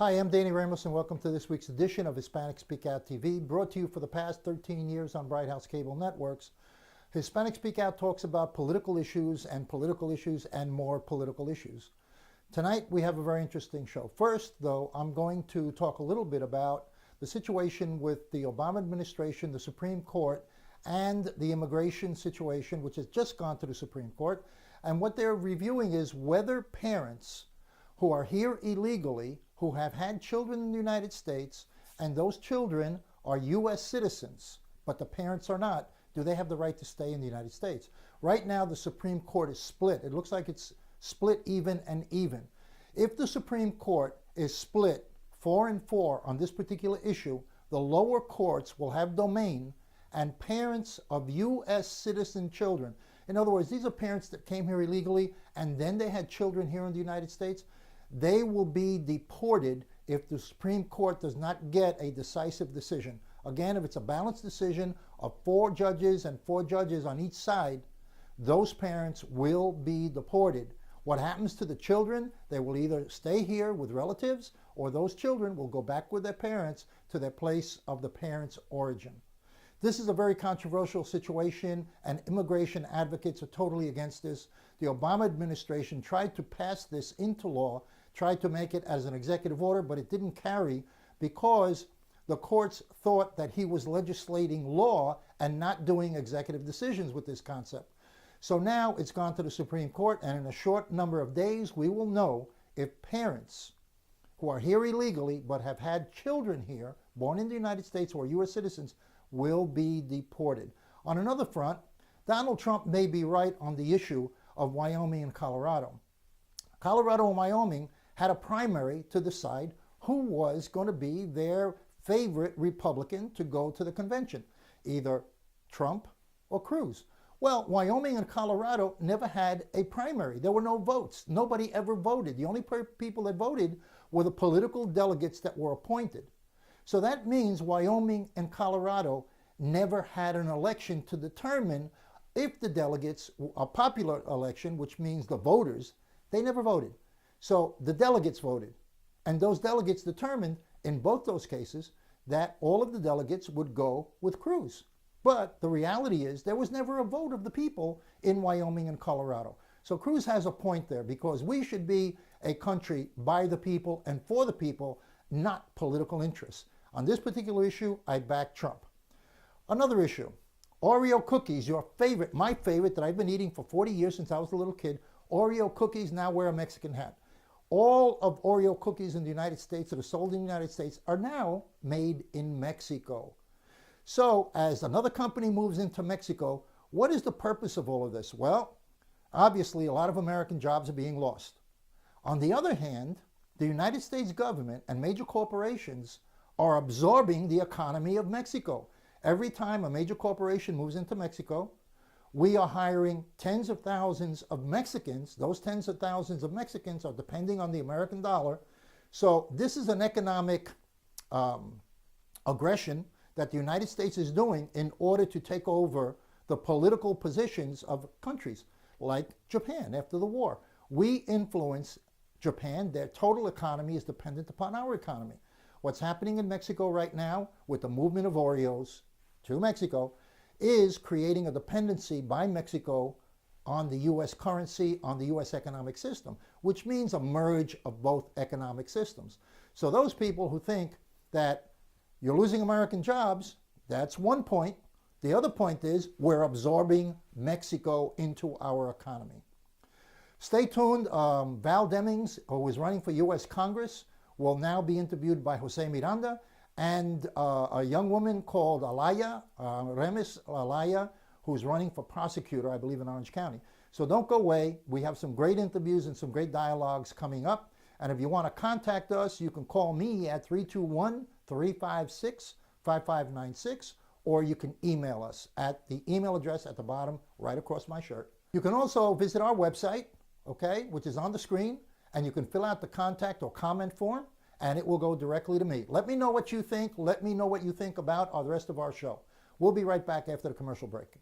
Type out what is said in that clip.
Hi, I'm Danny Ramos, and welcome to this week's edition of Hispanic Speak Out TV, brought to you for the past 13 years on Bright House Cable Networks. Hispanic Speak Out talks about political issues and more political issues. Tonight, we have a very interesting show. First, though, I'm going to talk a little bit about the situation with the Obama administration, the Supreme Court, and the immigration situation, which has just gone to the Supreme Court. And what they're reviewing is whether parents who are here illegally, who have had children in the United States, and those children are U.S. citizens, but the parents are not, do they have the right to stay in the United States? Right now, the Supreme Court is split. It looks like it's split even and even. If the Supreme Court is split 4-4 on this particular issue, the lower courts will have domain, and parents of U.S. citizen children, in other words, these are parents that came here illegally and then they had children here in the United States, they will be deported if the Supreme Court does not get a decisive decision. Again, if it's a balanced decision of 4 judges and 4 judges on each side, those parents will be deported. What happens to the children? They will either stay here with relatives, or those children will go back with their parents to their place of the parents' origin. This is a very controversial situation, and immigration advocates are totally against this. The Obama administration tried to pass this into law, tried to make it as an executive order, but it didn't carry because the courts thought that he was legislating law and not doing executive decisions with this concept. So now it's gone to the Supreme Court, and in a short number of days, we will know if parents who are here illegally but have had children here, born in the United States or U.S. citizens, will be deported. On another front, Donald Trump may be right on the issue of Wyoming and Colorado. Colorado and Wyoming had a primary to decide who was going to be their favorite Republican to go to the convention, either Trump or Cruz. Well, Wyoming and Colorado never had a primary. There were no votes. Nobody ever voted. The only people that voted were the political delegates that were appointed. So that means Wyoming and Colorado never had an election to determine if the delegates, a popular election, which means the voters, they never voted. So the delegates voted, and those delegates determined in both those cases that all of the delegates would go with Cruz. But the reality is there was never a vote of the people in Wyoming and Colorado. So Cruz has a point there, because we should be a country by the people and for the people, not political interests. On this particular issue, I back Trump. Another issue, Oreo cookies, your favorite, my favorite that I've been eating for 40 years since I was a little kid. Oreo cookies now wear a Mexican hat. All of Oreo cookies in the United States that are sold in the United States are now made in Mexico. So as another company moves into Mexico, what is the purpose of all of this? Well, obviously a lot of American jobs are being lost. On the other hand, the United States government and major corporations are absorbing the economy of Mexico. Every time a major corporation moves into Mexico, we are hiring tens of thousands of Mexicans. Those tens of thousands of Mexicans are depending on the American dollar. So this is an economic aggression that the United States is doing in order to take over the political positions of countries like Japan after the war. We influence Japan. Their total economy is dependent upon our economy. What's happening in Mexico right now with the movement of Oreos to Mexico is creating a dependency by Mexico on the U.S. currency, on the U.S. economic system, which means a merge of both economic systems. So those people who think that you're losing American jobs, that's one point. The other point is we're absorbing Mexico into our economy. Stay tuned. Val Demings, who is running for U.S. Congress, will now be interviewed by Jose Miranda, and a young woman called Alaya, Remis Alaya, who's running for prosecutor, I believe, in Orange County. So don't go away. We have some great interviews and some great dialogues coming up. And if you want to contact us, you can call me at 321-356-5596, or you can email us at the email address at the bottom right across my shirt. You can also visit our website, okay, which is on the screen, and you can fill out the contact or comment form, and it will go directly to me. Let me know what you think. Let me know what you think about the rest of our show. We'll be right back after the commercial break.